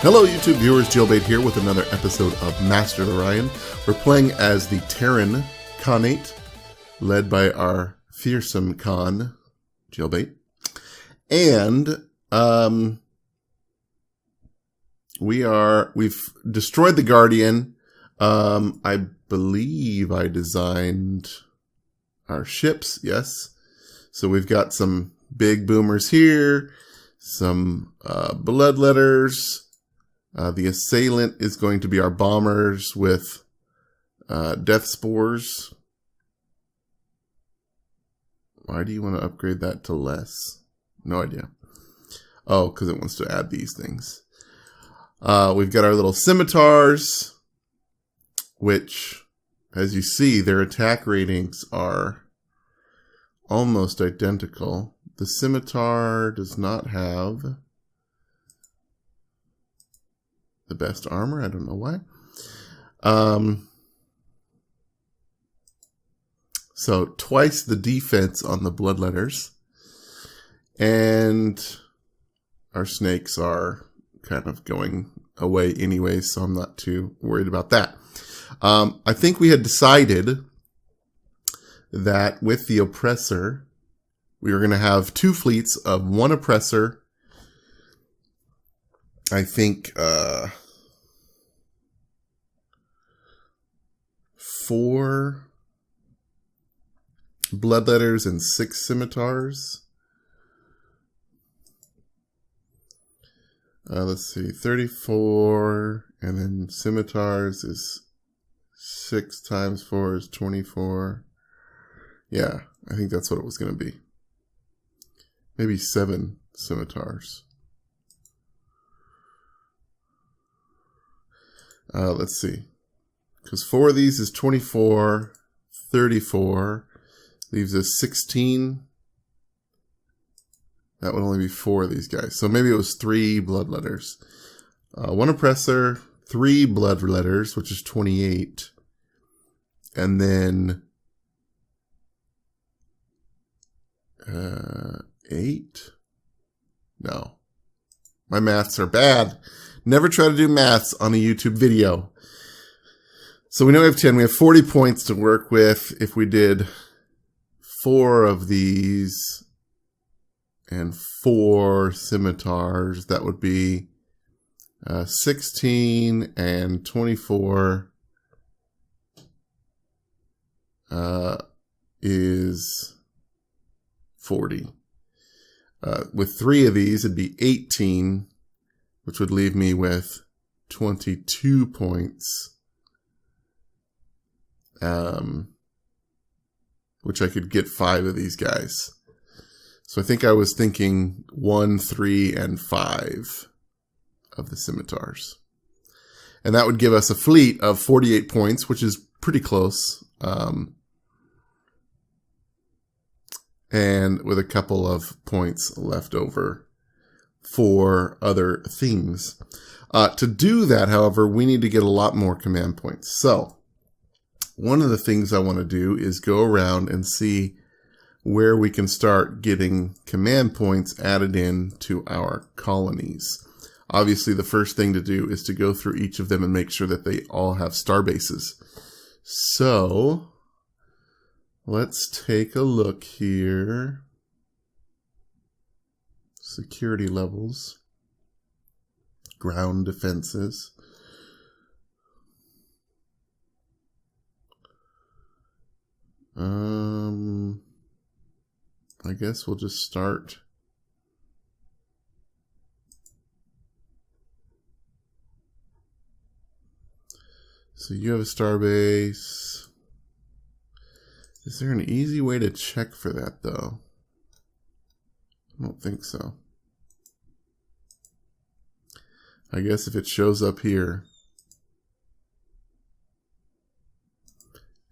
Hello YouTube viewers, Jaylbayt here with another episode of Master of Orion. We're playing as the Terran Khanate, led by our fearsome Khan, Jaylbayt. And we've destroyed the Guardian. I believe I designed our ships, yes. So we've got some big boomers here, some bloodletters. The assailant is going to be our bombers with death spores. Why do you want to upgrade that to less? No idea. Oh, because it wants to add these things. We've got our little scimitars, which, as you see, their attack ratings are almost identical. The scimitar does not have the best armor. I don't know why. So twice the defense on the bloodletters. And our snakes are kind of going away anyway, so I'm not too worried about that. I think we had decided that with the oppressor, we were going to have two fleets of one oppressor. I think 4 bloodletters and 6 scimitars. Let's see, 34, and then scimitars is 6 times 4 is 24. Yeah, I think that's what it was going to be. Maybe 7 scimitars. Let's see. Because 4 of these is 24, 34, leaves us 16. That would only be 4 of these guys. So maybe it was 3 bloodletters. 1 oppressor, 3 bloodletters, which is 28. And then 8? No. My maths are bad. Never try to do maths on a YouTube video. So we know we have 10. We have 40 points to work with. If we did 4 of these and 4 scimitars, that would be 16 and 24 is 40. With 3 of these, it'd be 18, which would leave me with 22 points. Which I could get 5 of these guys. So I think I was thinking 1, 3, and 5 of the scimitars. And that would give us a fleet of 48 points, which is pretty close. And with a couple of points left over for other things. To do that, however, we need to get a lot more command points. So one of the things I want to do is go around and see where we can start getting command points added in to our colonies. Obviously, the first thing to do is to go through each of them and make sure that they all have star bases. So let's take a look here. Security levels. Ground defenses. I guess we'll just start. So you have a starbase. Is there an easy way to check for that, though? I don't think so. I guess if it shows up here.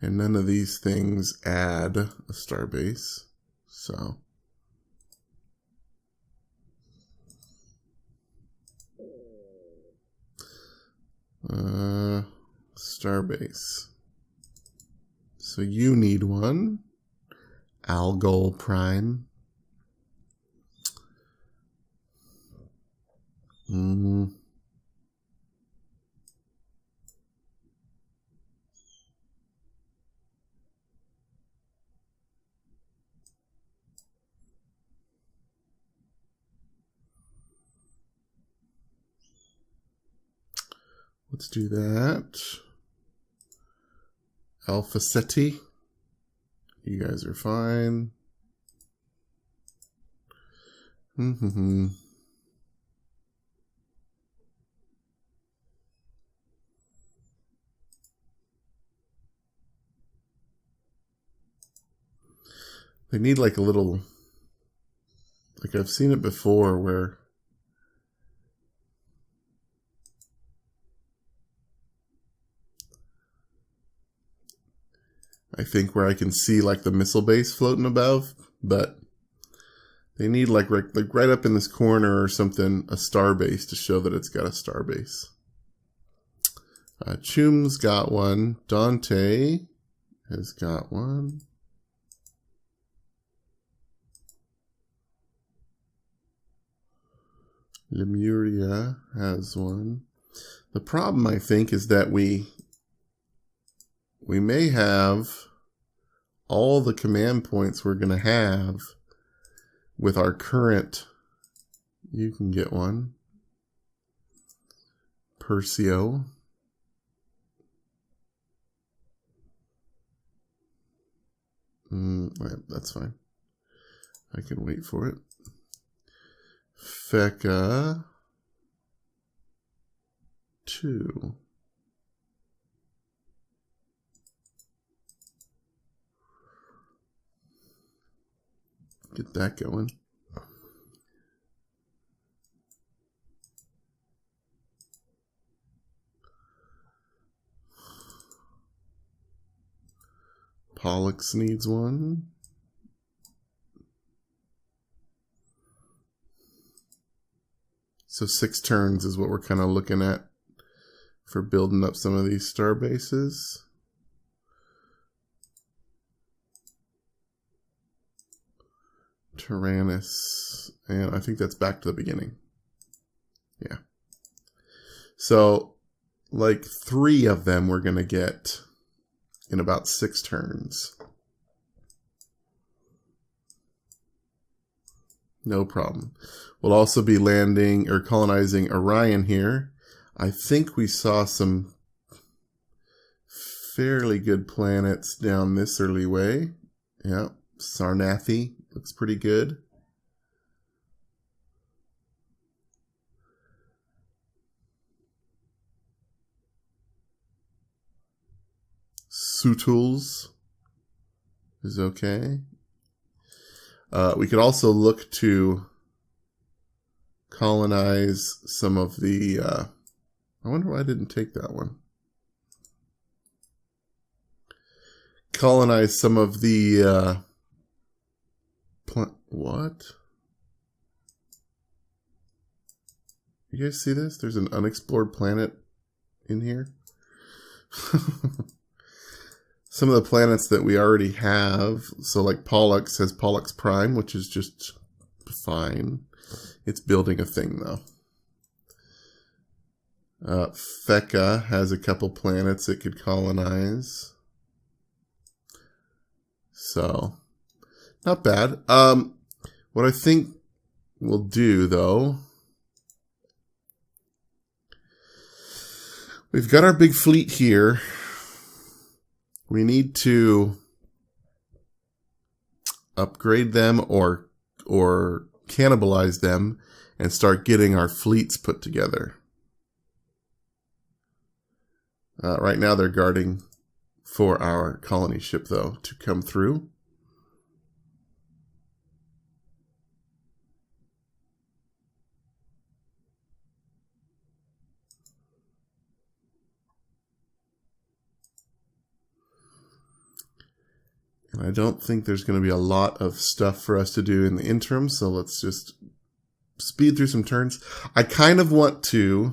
And none of these things add a starbase. So starbase. So you need one. Algol Prime. Let's do that. Alpha Ceti. You guys are fine. They need like a little, like I've seen it before where I think where I can see like the missile base floating above, but they need like right up in this corner or something, a star base to show that it's got a star base. Chum's got one. Dante has got one. Lemuria has one. The problem, I think, is that we may have all the command points we're going to have with our current. You can get one. Persio. That's fine. I can wait for it. Feka 2. Get that going. Pollux needs one. So 6 turns is what we're kind of looking at for building up some of these star bases. Tyrannus, and I think that's back to the beginning. Yeah. So like 3 of them we're going to get in about 6 turns. No problem. We'll also be landing or colonizing Orion here. I think we saw some fairly good planets down this early way. Yeah, Sarnathi looks pretty good. Sutuls is okay. We could also look to colonize some of the... I wonder why I didn't take that one. Colonize some of the... what? You guys see this? There's an unexplored planet in here. Some of the planets that we already have, so like Pollux has Pollux Prime, which is just fine. It's building a thing, though. Feka has a couple planets it could colonize. So, not bad. What I think we'll do, though, we've got our big fleet here. We need to upgrade them or cannibalize them and start getting our fleets put together. Right now they're guarding for our colony ship, though, to come through. And I don't think there's going to be a lot of stuff for us to do in the interim, so let's just speed through some turns. I kind of want to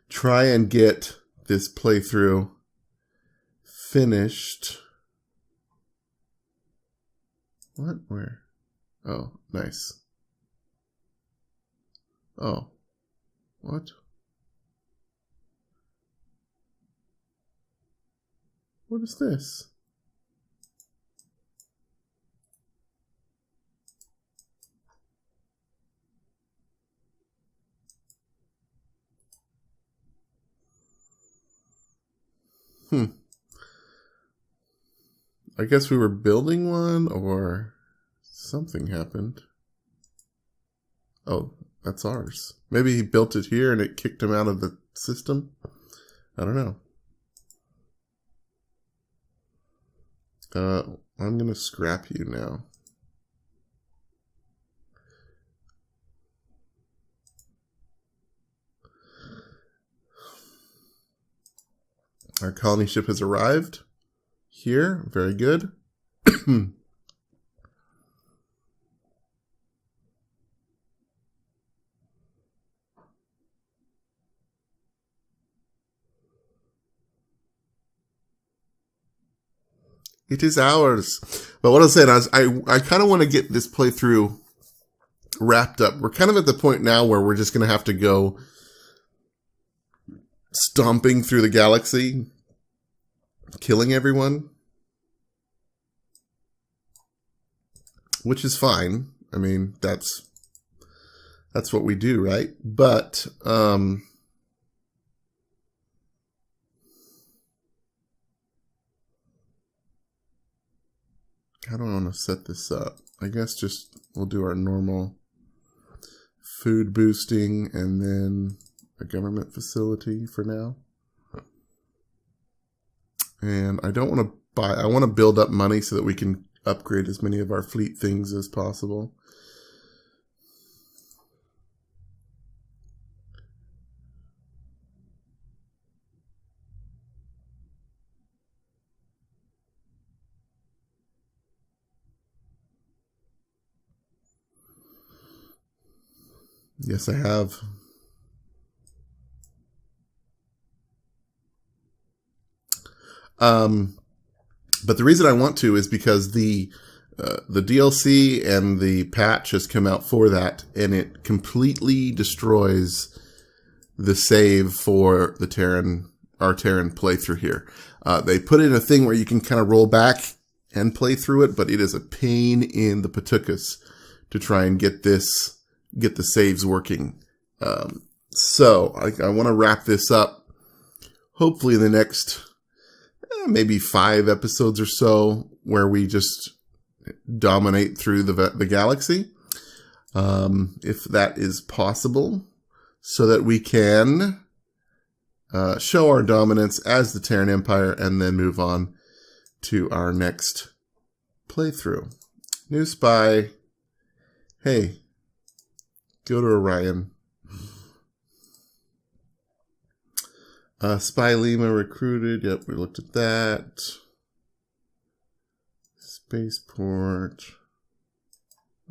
try and get this playthrough finished. What? Where? Oh, nice. Oh. What? What is this? I guess we were building one or something happened. Oh, that's ours. Maybe he built it here and it kicked him out of the system. I don't know. I'm going to scrap you now. Our colony ship has arrived here. Very good. It is ours. But what I was saying is I kind of want to get this playthrough wrapped up. We're kind of at the point now where we're just going to have to go stomping through the galaxy, killing everyone, which is fine. I mean, that's what we do, right? But how do I want to set this up? I guess just we'll do our normal food boosting and then a government facility for now. And I don't want to buy, I want to build up money so that we can upgrade as many of our fleet things as possible. Yes, I have. But the reason I want to is because the DLC and the patch has come out for that, and it completely destroys the save for the our Terran playthrough here. They put in a thing where you can kind of roll back and play through it, but it is a pain in the patukas to try and get the saves working. So I want to wrap this up, hopefully in the next maybe 5 episodes or so, where we just dominate through the galaxy, if that is possible, so that we can show our dominance as the Terran Empire and then move on to our next playthrough. New spy. Hey, go to Orion. Spy Lima recruited. Yep, we looked at that. Spaceport.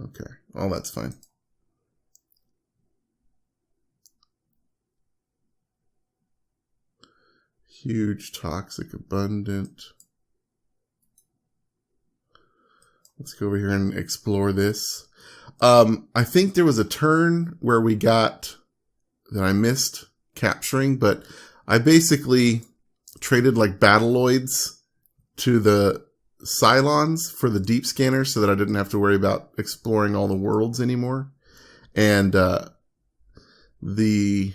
Okay, all that's fine. Huge, toxic, abundant. Let's go over here and explore this. I think there was a turn where we got that I missed capturing, but I basically traded like Battloids to the Cylons for the deep scanners so that I didn't have to worry about exploring all the worlds anymore. And the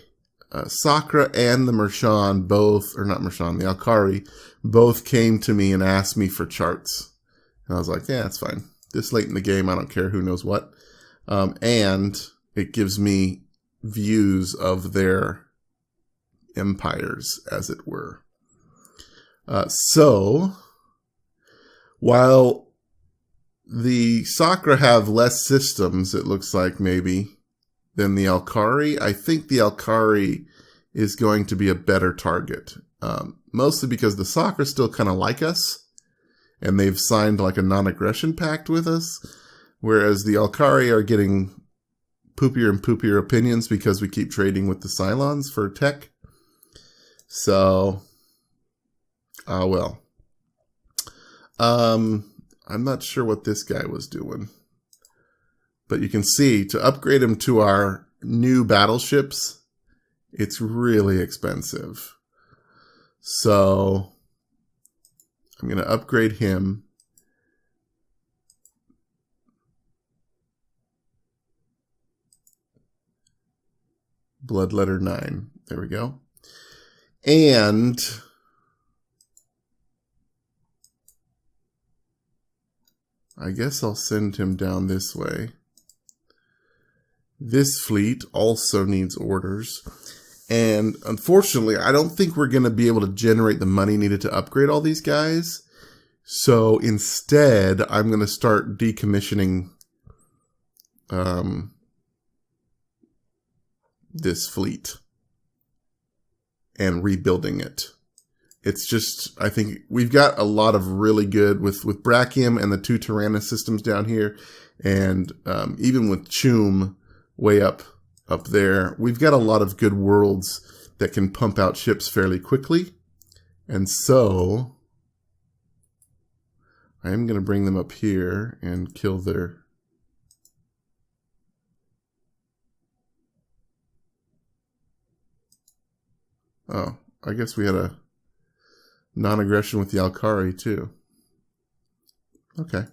Sakra and the Mershan both, or not Mershan, the Alkari, both came to me and asked me for charts. And I was like, yeah, that's fine. This late in the game, I don't care who knows what. And it gives me views of their empires, as it were. So, while the Sakra have less systems, it looks like maybe, than the Alkari, I think the Alkari is going to be a better target. Mostly because the Sakra still kind of like us, and they've signed like a non-aggression pact with us, whereas the Alkari are getting poopier and poopier opinions because we keep trading with the Cylons for tech. So, well. I'm not sure what this guy was doing. But you can see, to upgrade him to our new battleships, it's really expensive. So, I'm going to upgrade him. Bloodletter 9. There we go. And I guess I'll send him down this way. This fleet also needs orders. And unfortunately, I don't think we're going to be able to generate the money needed to upgrade all these guys. So instead, I'm going to start decommissioning this fleet and rebuilding it. It's just, I think we've got a lot of really good with Brachium and the 2 Tyrannus systems down here. And even with Chum way up there, we've got a lot of good worlds that can pump out ships fairly quickly. And so I am going to bring them up here and kill their... Oh, I guess we had a non-aggression with the Alkari too. Okay.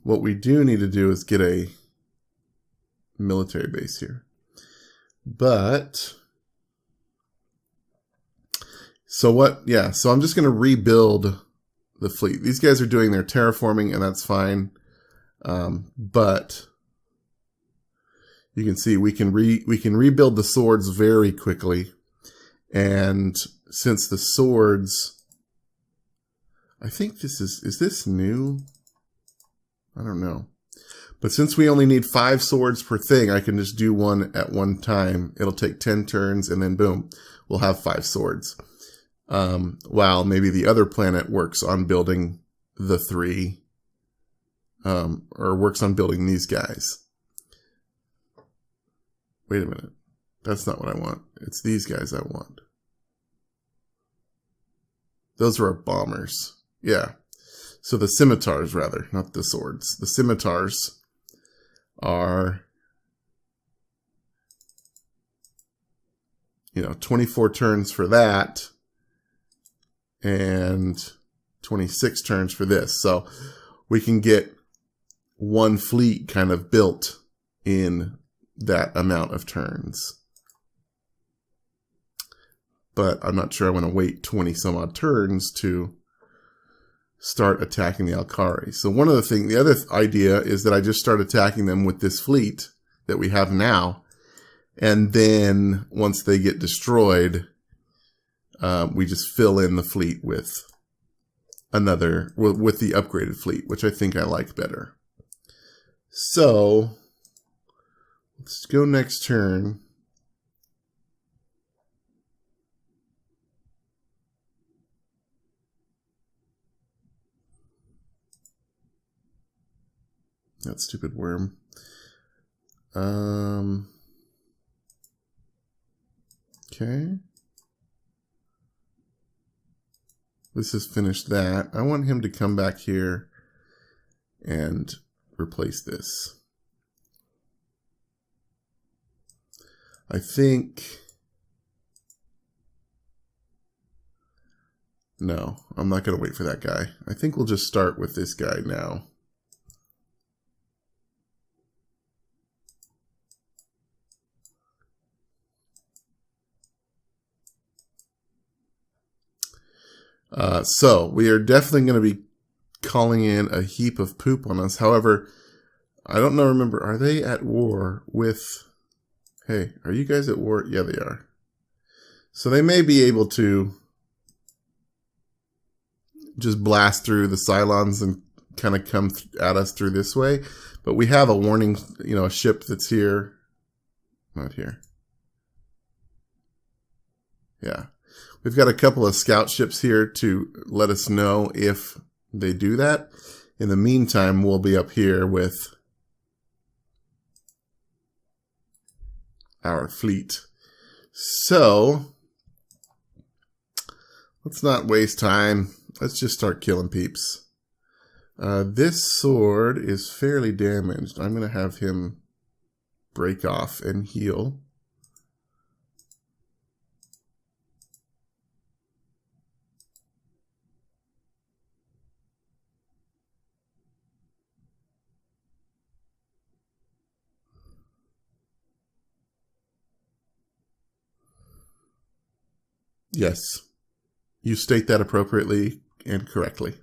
What we do need to do is get a military base here. But so I'm just going to rebuild the fleet. These guys are doing their terraforming, and that's fine. But you can see we can rebuild the swords very quickly. And since the swords, I think this is this new? I don't know. But since we only need 5 swords per thing, I can just do one at one time. It'll take 10 turns, and then boom, we'll have 5 swords. While maybe the other planet works on building the 3, or works on building these guys. Wait a minute. That's not what I want. It's these guys I want. Those are our bombers. Yeah. So the scimitars, rather, not the swords. The scimitars are, 24 turns for that and 26 turns for this. So we can get one fleet kind of built in that amount of turns. But I'm not sure I want to wait 20 some odd turns to start attacking the Alkari. So the other idea is that I just start attacking them with this fleet that we have now. And then once they get destroyed, we just fill in the fleet with with the upgraded fleet, which I think I like better. So let's go next turn. That stupid worm. Okay. Let's just finish that. I want him to come back here and replace this. I think... No, I'm not going to wait for that guy. I think we'll just start with this guy now. So we are definitely going to be calling in a heap of poop on us. However, I don't know, remember, are they at war with... Hey, are you guys at war? Yeah, they are. So they may be able to just blast through the Cylons and kind of come at us through this way. But we have a warning, a ship that's here. Not here. Yeah. We've got a couple of scout ships here to let us know if they do that. In the meantime, we'll be up here with our fleet. So, let's not waste time. Let's just start killing peeps. This sword is fairly damaged. I'm going to have him break off and heal. Yes. You state that appropriately and correctly.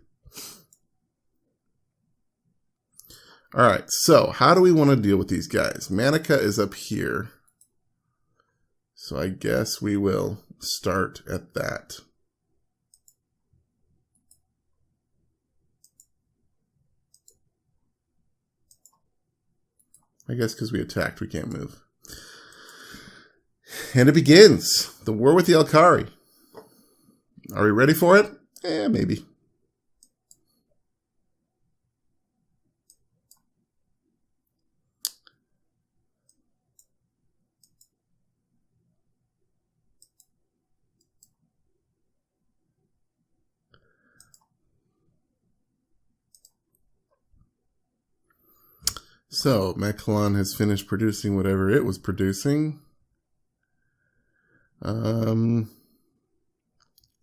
All right, so how do we want to deal with these guys? Manica is up here. So I guess we will start at that. I guess because we attacked, we can't move. And it begins. The war with the Alkari. Are we ready for it? Maybe. So, Mechalon has finished producing whatever it was producing.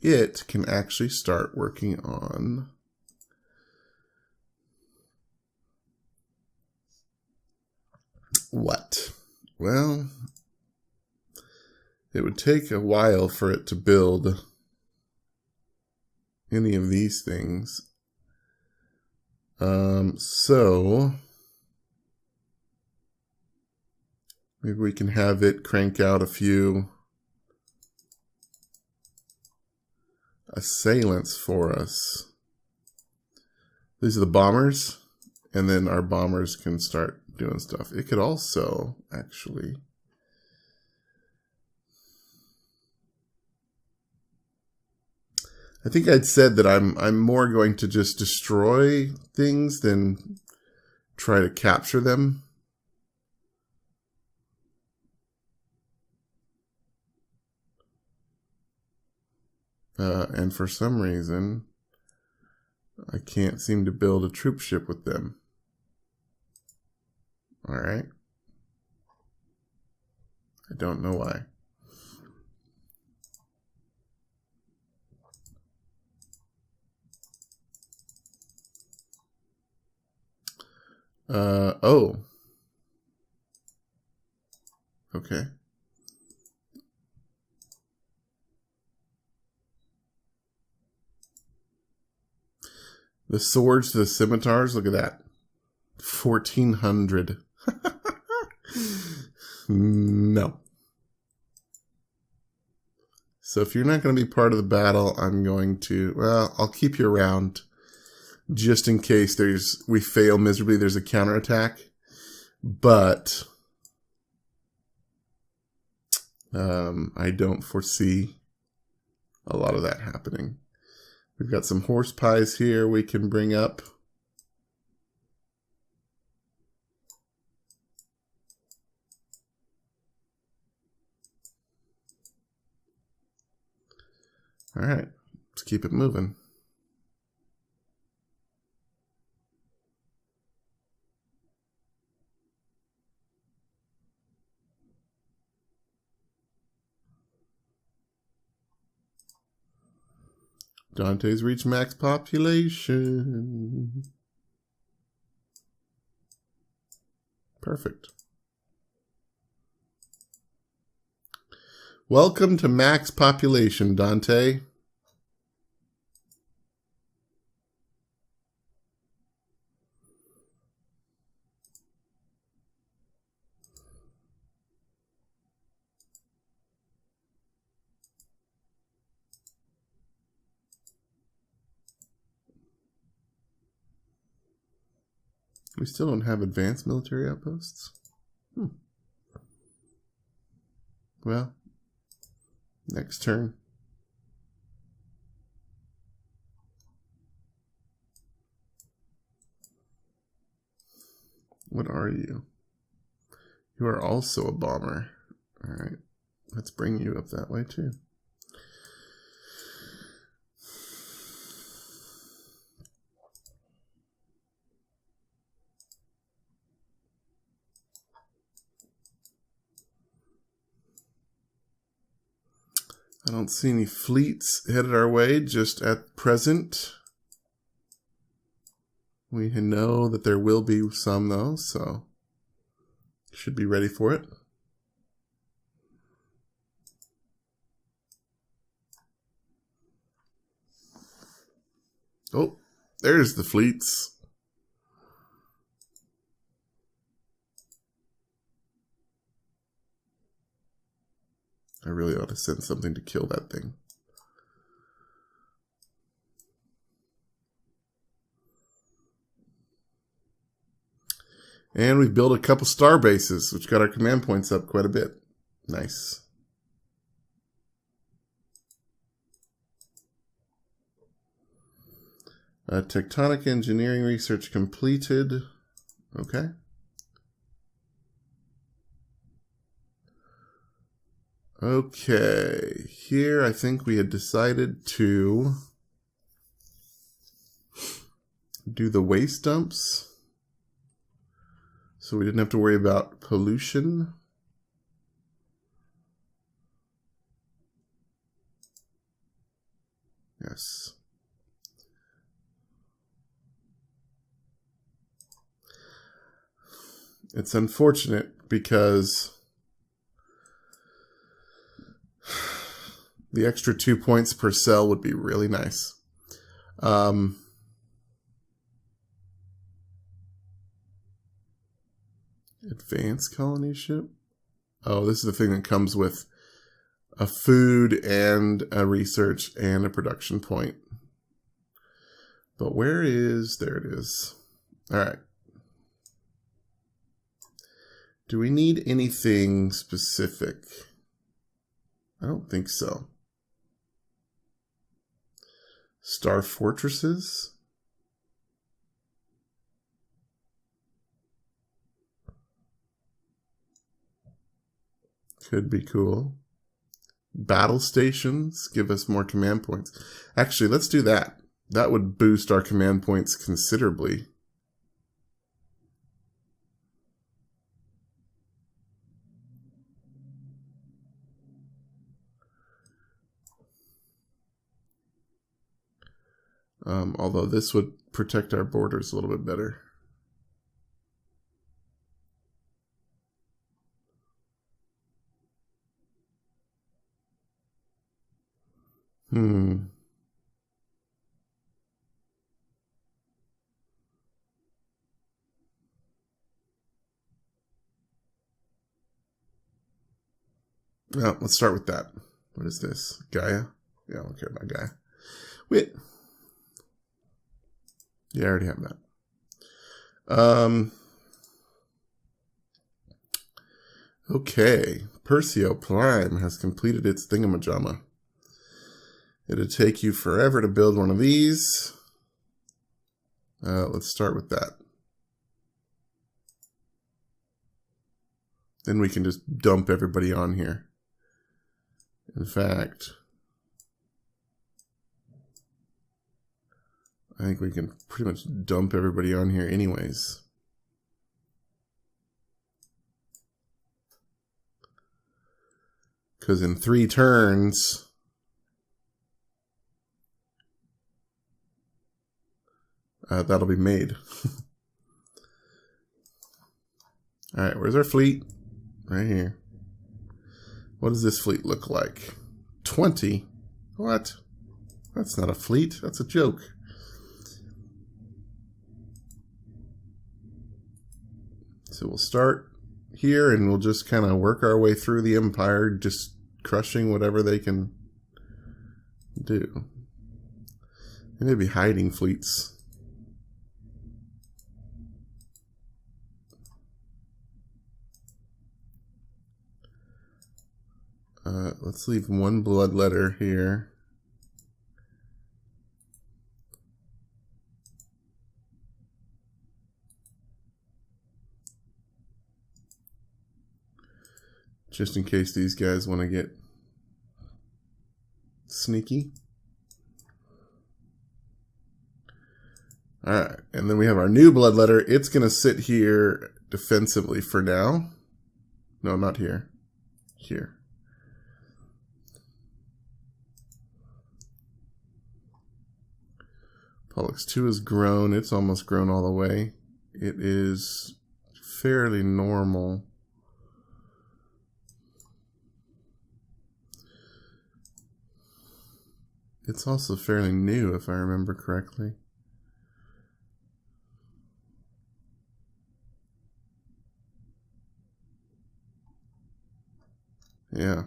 It can actually start working on what? Well, it would take a while for it to build any of these things. So maybe we can have it crank out a few assailants for us. These are the bombers, and then our bombers can start doing stuff. It could also actually I think I'd said that I'm more going to just destroy things than try to capture them. And for some reason, I can't seem to build a troop ship with them. All right. I don't know why. Oh. Okay. The swords to the scimitars, look at that. 1,400. No. So if you're not going to be part of the battle, I'm going to, well, I'll keep you around just in case we fail miserably, there's a counterattack. But I don't foresee a lot of that happening. We've got some horse pies here we can bring up. All right, let's keep it moving. Dante's reached max population. Perfect. Welcome to max population, Dante. We still don't have advanced military outposts. Well, next turn. What are you? You are also a bomber. All right, let's bring you up that way too. I don't see any fleets headed our way just at present. We know that there will be some though, so should be ready for it. Oh, there's the fleets. I really ought to send something to kill that thing. And we've built a couple star bases, which got our command points up quite a bit. Nice. Tectonic engineering research completed. Okay. Okay. Here, I think we had decided to do the waste dumps. So we didn't have to worry about pollution. Yes. It's unfortunate because the extra 2 points per cell would be really nice. Advanced colony ship? Oh, this is the thing that comes with a food and a research and a production point. But where is... There it is. All right. Do we need anything specific? I don't think so. Star fortresses? Could be cool. Battle stations give us more command points. Actually, let's do that. That would boost our command points considerably. Although this would protect our borders a little bit better. Well, let's start with that. What is this? Gaia? Yeah, I don't care about Gaia. Wait. Yeah, I already have that. Okay. Perseo Prime has completed its thingamajama. It'll take you forever to build one of these. Let's start with that. Then we can just dump everybody on here. In fact, I think we can pretty much dump everybody on here anyways. Because in 3 turns, that'll be made. All right, where's our fleet? Right here. What does this fleet look like? 20? What? That's not a fleet. That's a joke. So we'll start here and we'll just kind of work our way through the empire, just crushing whatever they can do. They may be hiding fleets. Let's leave 1 blood letter here. Just in case these guys want to get sneaky. Alright, and then we have our new blood letter. It's going to sit here defensively for now. No, not here. Here. Pollux 2 has grown. It's almost grown all the way. It is fairly normal. It's also fairly new, if I remember correctly. Yeah.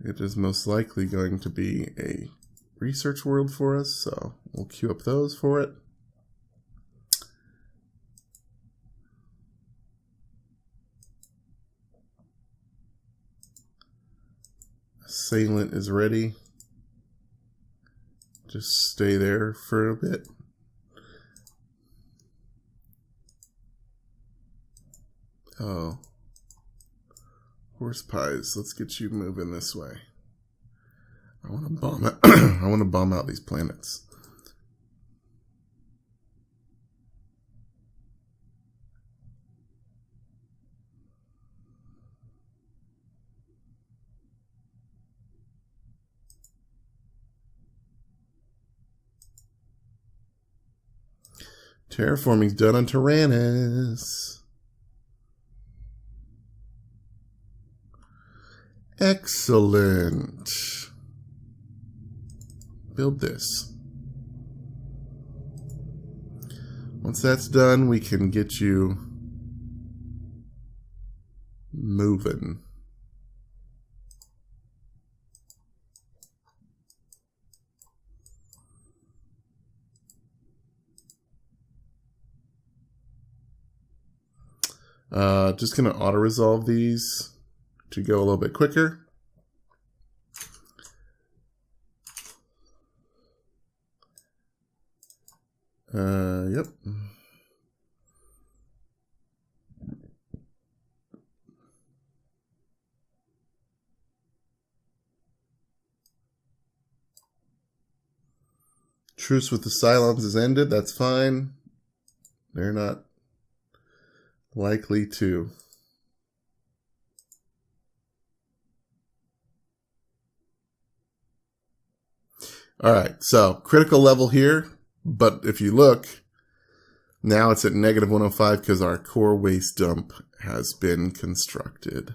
It is most likely going to be a research world for us, so we'll queue up those for it. Assailant is ready. Just stay there for a bit. Oh. Horse pies, let's get you moving this way. I want to bomb out I want to bomb out these planets. Terraforming's done on Tyrannus. Excellent. Build this. Once that's done, we can get you moving. Just going to auto-resolve these to go a little bit quicker. Yep. Truce with the Cylons is ended. That's fine. They're not likely to. All right, so critical level here, but if you look, now it's at -105 because our core waste dump has been constructed.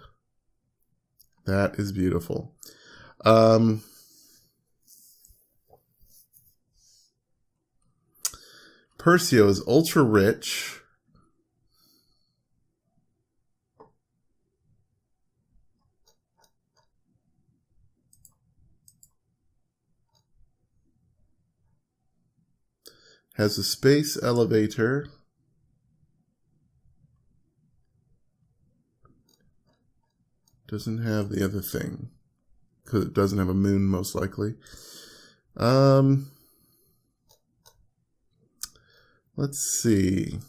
That is beautiful. Persio is ultra rich. Has a space elevator. Doesn't have the other thing. Because it doesn't have a moon, most likely. Let's see.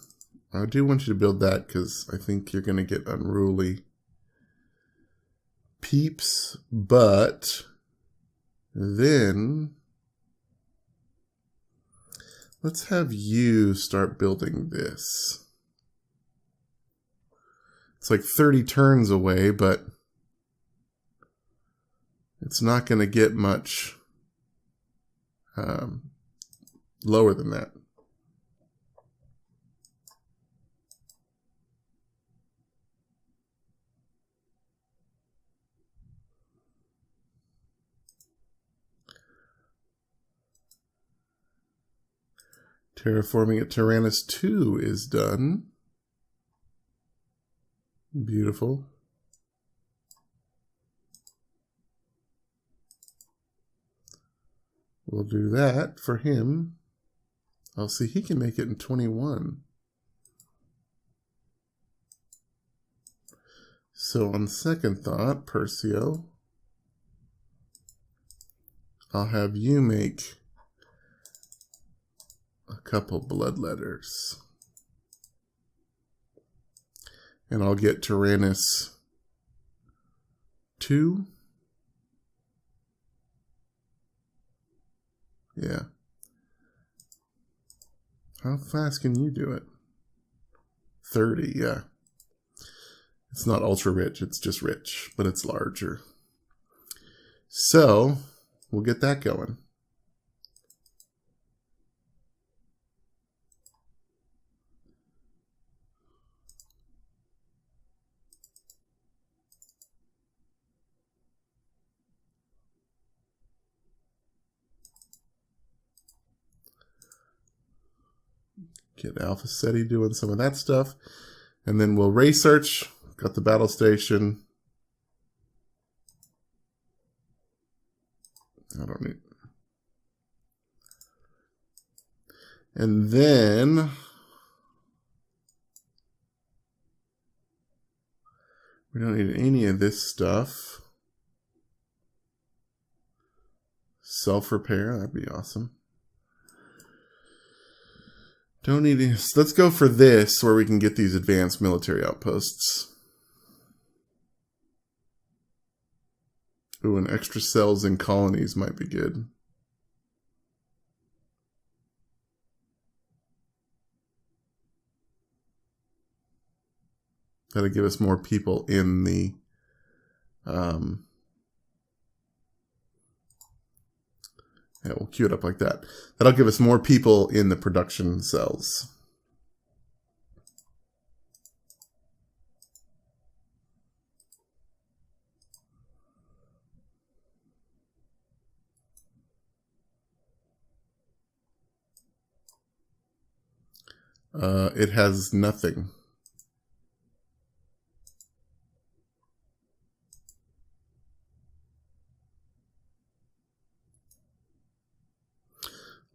I do want you to build that because I think you're going to get unruly peeps. But then let's have you start building this. It's like 30 turns away, but it's not going to get much lower than that. Terraforming at Tyrannus 2 is done. Beautiful. We'll do that for him. I'll see, he can make it in 21. So on second thought, Persio, I'll have you make a couple bloodletters. And I'll get Tyrannus 2. Yeah. How fast can you do it? 30, yeah. It's not ultra rich, it's just rich, but it's larger. So, we'll get that going. Get Alpha SETI doing some of that stuff. And then we'll research. Got the battle station. I don't need. And then we don't need any of this stuff. Self-repair, that'd be awesome. Don't need any. Let's go for this, where we can get these advanced military outposts. Ooh, and extra cells in colonies might be good. That'll give us more people in the yeah, we'll queue it up like that. That'll give us more people in the production cells. It has nothing.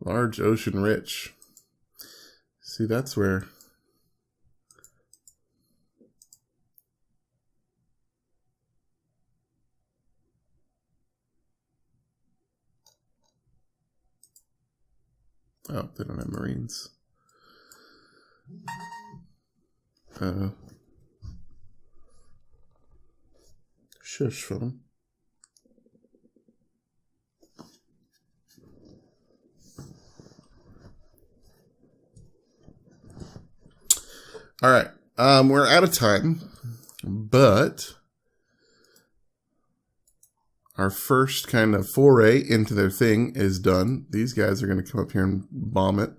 Large ocean rich. See, that's where. Oh, they don't have Marines. Shush phone. All right, we're out of time, but our first kind of foray into their thing is done. These guys are going to come up here and bomb it,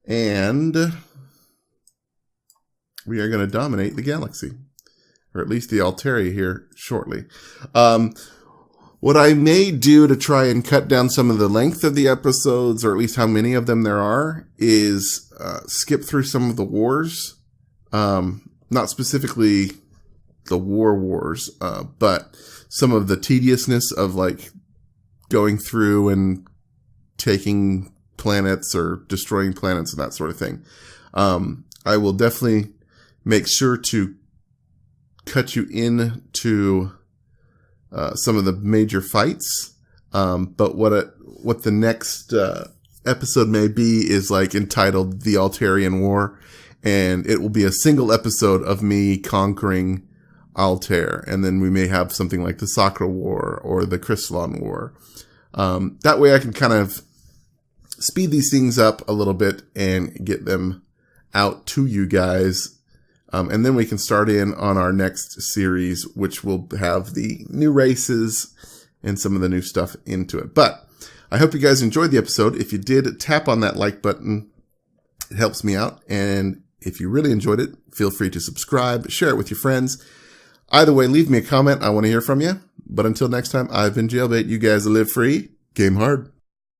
and we are going to dominate the galaxy, or at least the Altaria here shortly. What I may do to try and cut down some of the length of the episodes, or at least how many of them there are, is skip through some of the wars. Not specifically the wars, but some of the tediousness of like going through and taking planets or destroying planets and that sort of thing. I will definitely make sure to cut you into some of the major fights. But what the next episode may be is like entitled The Altarian War, and it will be a single episode of me conquering Altair, and then we may have something like the Sakra War or the Crystalon War. That way I can kind of speed these things up a little bit and get them out to you guys. And then we can start in on our next series, which will have the new races and some of the new stuff into it. But I hope you guys enjoyed the episode. If you did, tap on that like button. It helps me out. And if you really enjoyed it, feel free to subscribe, share it with your friends. Either way, leave me a comment. I want to hear from you. But until next time, I've been Jaylbayt. You guys live free, game hard.